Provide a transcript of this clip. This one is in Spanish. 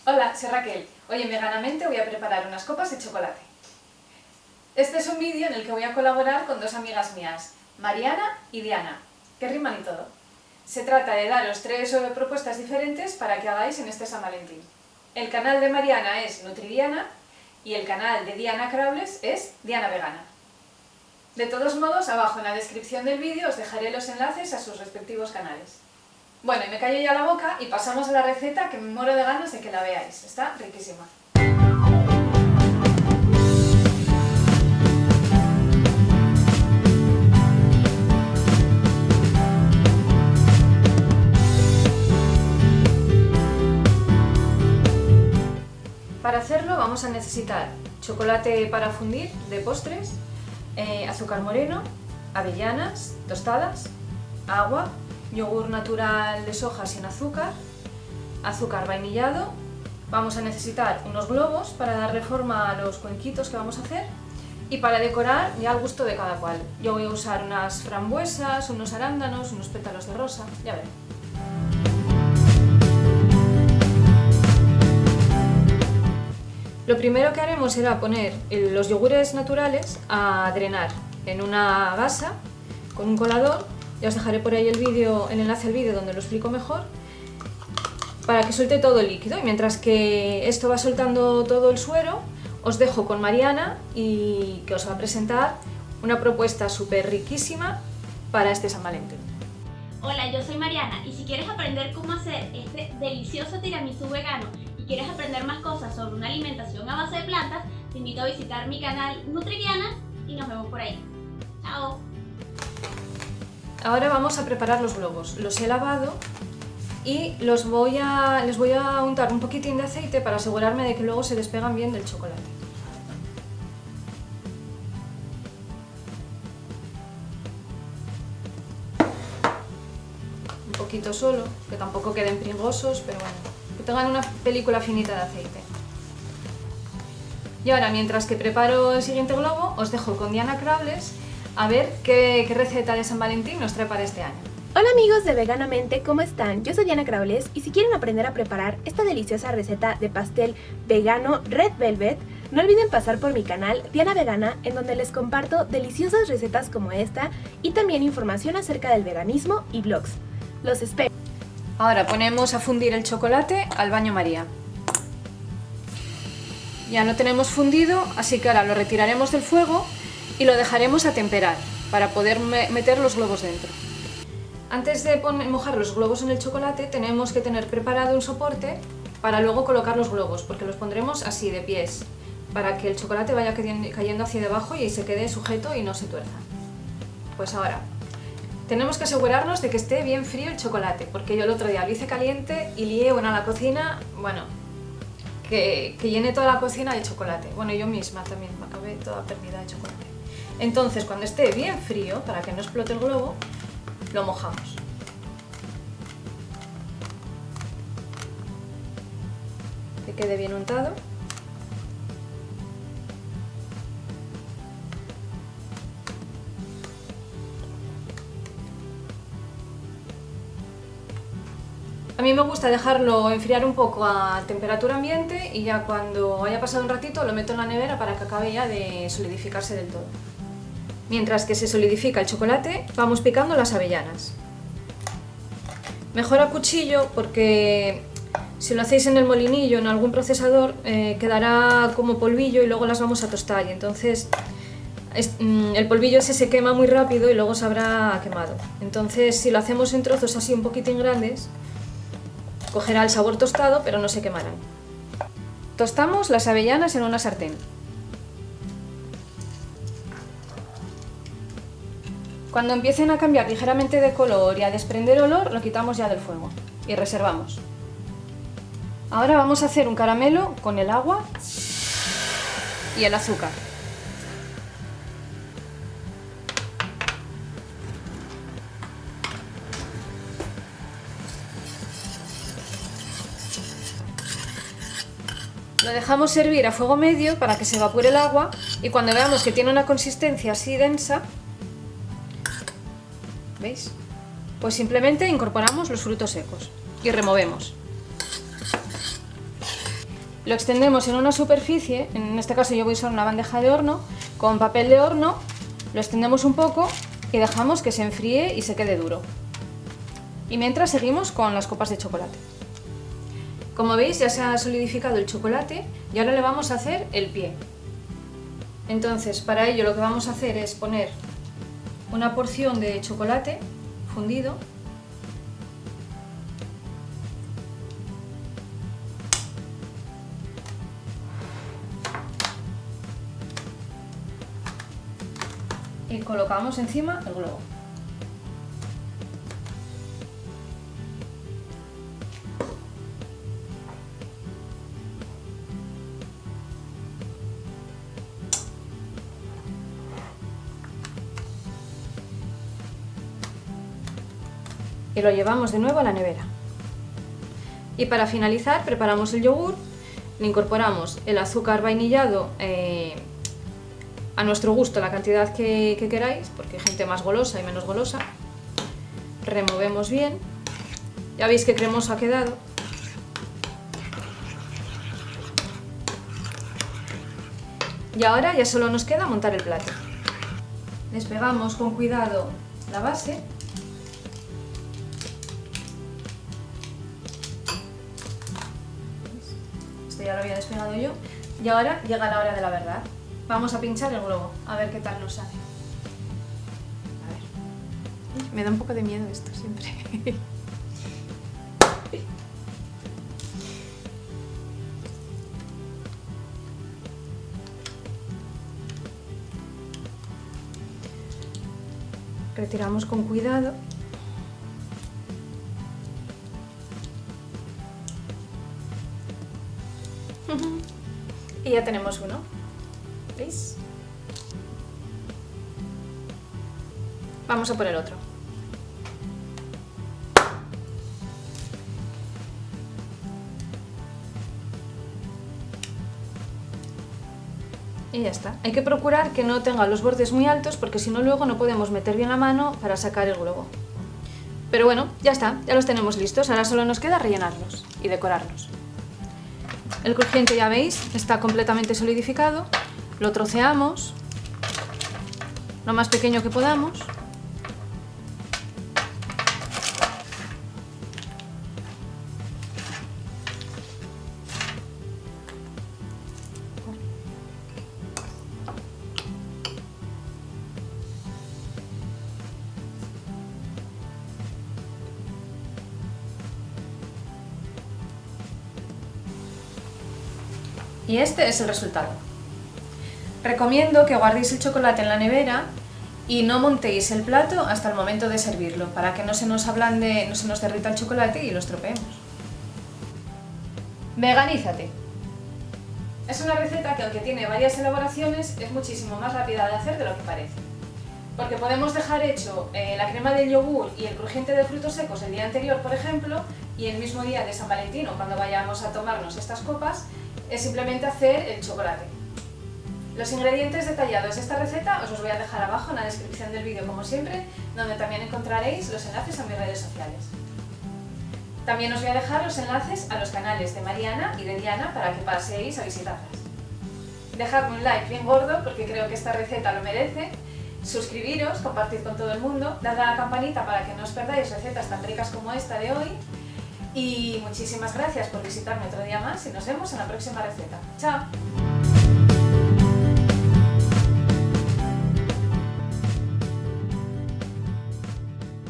Hola, soy Raquel. Hoy en Veganamente voy a preparar unas copas de chocolate. Este es un vídeo en el que voy a colaborar con dos amigas mías, Mariana y Diana, que riman y todo. Se trata de daros tres propuestas diferentes para que hagáis en este San Valentín. El canal de Mariana es Nutridiana y el canal de Diana Crawles es Diana Vegana. De todos modos, abajo en la descripción del vídeo os dejaré los enlaces a sus respectivos canales. Bueno, y me callo ya la boca y pasamos a la receta, que me muero de ganas de que la veáis. Está riquísima. Para hacerlo vamos a necesitar chocolate para fundir de postres, azúcar moreno, avellanas tostadas, agua, yogur natural de soja sin azúcar, azúcar vainillado. Vamos a necesitar unos globos para darle forma a los cuenquitos que vamos a hacer y para decorar ya al gusto de cada cual. Yo voy a usar unas frambuesas, unos arándanos, unos pétalos de rosa, ya veré. Lo primero que haremos será poner los yogures naturales a drenar en una gasa con un colador. Ya os dejaré por ahí el enlace al vídeo donde lo explico mejor, para que suelte todo el líquido. Y mientras que esto va soltando todo el suero, os dejo con Mariana, y que os va a presentar una propuesta súper riquísima para este San Valentín. Hola, yo soy Mariana, y si quieres aprender cómo hacer este delicioso tiramisú vegano y quieres aprender más cosas sobre una alimentación a base de plantas, te invito a visitar mi canal Nutridiana y nos vemos por ahí. ¡Chao! Ahora vamos a preparar los globos. Los he lavado y les voy a untar un poquitín de aceite para asegurarme de que luego se despegan bien del chocolate. Un poquito solo, que tampoco queden pringosos, pero bueno, que tengan una película finita de aceite. Y ahora, mientras que preparo el siguiente globo, os dejo con Diana Crawles a ver qué receta de San Valentín nos trae para este año. Hola amigos de Veganamente, ¿cómo están? Yo soy Diana Crawles y si quieren aprender a preparar esta deliciosa receta de pastel vegano Red Velvet, no olviden pasar por mi canal Diana Vegana, en donde les comparto deliciosas recetas como esta y también información acerca del veganismo y vlogs. Los espero. Ahora ponemos a fundir el chocolate al baño María. Ya lo tenemos fundido, así que ahora lo retiraremos del fuego y lo dejaremos a temperar para poder meter los globos dentro. Antes de mojar los globos en el chocolate, tenemos que tener preparado un soporte para luego colocar los globos, porque los pondremos así de pies, para que el chocolate vaya cayendo hacia debajo y se quede sujeto y no se tuerza. Pues ahora tenemos que asegurarnos de que esté bien frío el chocolate, porque yo el otro día lo hice caliente y lié a la cocina, bueno, que llené toda la cocina de chocolate. Bueno, yo misma también me acabé toda perdida de chocolate. Entonces, cuando esté bien frío, para que no explote el globo, lo mojamos. Que quede bien untado. A mí me gusta dejarlo enfriar un poco a temperatura ambiente y ya cuando haya pasado un ratito lo meto en la nevera para que acabe ya de solidificarse del todo. Mientras que se solidifica el chocolate, vamos picando las avellanas. Mejor a cuchillo, porque si lo hacéis en el molinillo, en algún procesador, quedará como polvillo y luego las vamos a tostar, y entonces el polvillo ese se quema muy rápido y luego se habrá quemado. Entonces, si lo hacemos en trozos así un poquitín grandes, cogerá el sabor tostado, pero no se quemarán. Tostamos las avellanas en una sartén. Cuando empiecen a cambiar ligeramente de color y a desprender olor, lo quitamos ya del fuego y reservamos. Ahora vamos a hacer un caramelo con el agua y el azúcar. Lo dejamos servir a fuego medio para que se evapore el agua, y cuando veamos que tiene una consistencia así densa, ¿veis? Pues simplemente incorporamos los frutos secos y removemos. Lo extendemos en una superficie, en este caso yo voy a usar una bandeja de horno, con papel de horno, lo extendemos un poco y dejamos que se enfríe y se quede duro. Y mientras seguimos con las copas de chocolate. Como veis ya se ha solidificado el chocolate y ahora le vamos a hacer el pie. Entonces para ello lo que vamos a hacer es poner una porción de chocolate fundido . Y colocamos encima el globo. Y lo llevamos de nuevo a la nevera. Y para finalizar preparamos el yogur, le incorporamos el azúcar vainillado a nuestro gusto, la cantidad que queráis, porque hay gente más golosa y menos golosa. Removemos bien, ya veis que cremoso ha quedado. Y ahora ya solo nos queda montar el plato. Despegamos con cuidado la base. Ya lo había despegado yo y ahora llega la hora de la verdad. Vamos a pinchar el globo, a ver qué tal nos sale. A ver. Me da un poco de miedo esto siempre. Retiramos con cuidado. Y ya tenemos uno, ¿veis? Vamos a por el otro. Y ya está. Hay que procurar que no tenga los bordes muy altos porque si no luego no podemos meter bien la mano para sacar el globo. Pero bueno, ya está, ya los tenemos listos. Ahora solo nos queda rellenarlos y decorarlos. El crujiente, ya veis, está completamente solidificado. Lo troceamos lo más pequeño que podamos. Y este es el resultado. Recomiendo que guardéis el chocolate en la nevera y no montéis el plato hasta el momento de servirlo, para que no se nos ablande, no se nos derrita el chocolate y lo estropeemos. Veganízate. Es una receta que, aunque tiene varias elaboraciones, es muchísimo más rápida de hacer de lo que parece. Porque podemos dejar hecho la crema del yogur y el crujiente de frutos secos el día anterior, por ejemplo, y el mismo día de San Valentín, o cuando vayamos a tomarnos estas copas, es simplemente hacer el chocolate. Los ingredientes detallados de esta receta os los voy a dejar abajo en la descripción del vídeo, como siempre, donde también encontraréis los enlaces a mis redes sociales. También os voy a dejar los enlaces a los canales de Mariana y de Diana para que paséis a visitarlas. Dejadme un like bien gordo porque creo que esta receta lo merece. Suscribiros, compartid con todo el mundo, dad a la campanita para que no os perdáis recetas tan ricas como esta de hoy. Y muchísimas gracias por visitarme otro día más y nos vemos en la próxima receta. ¡Chao!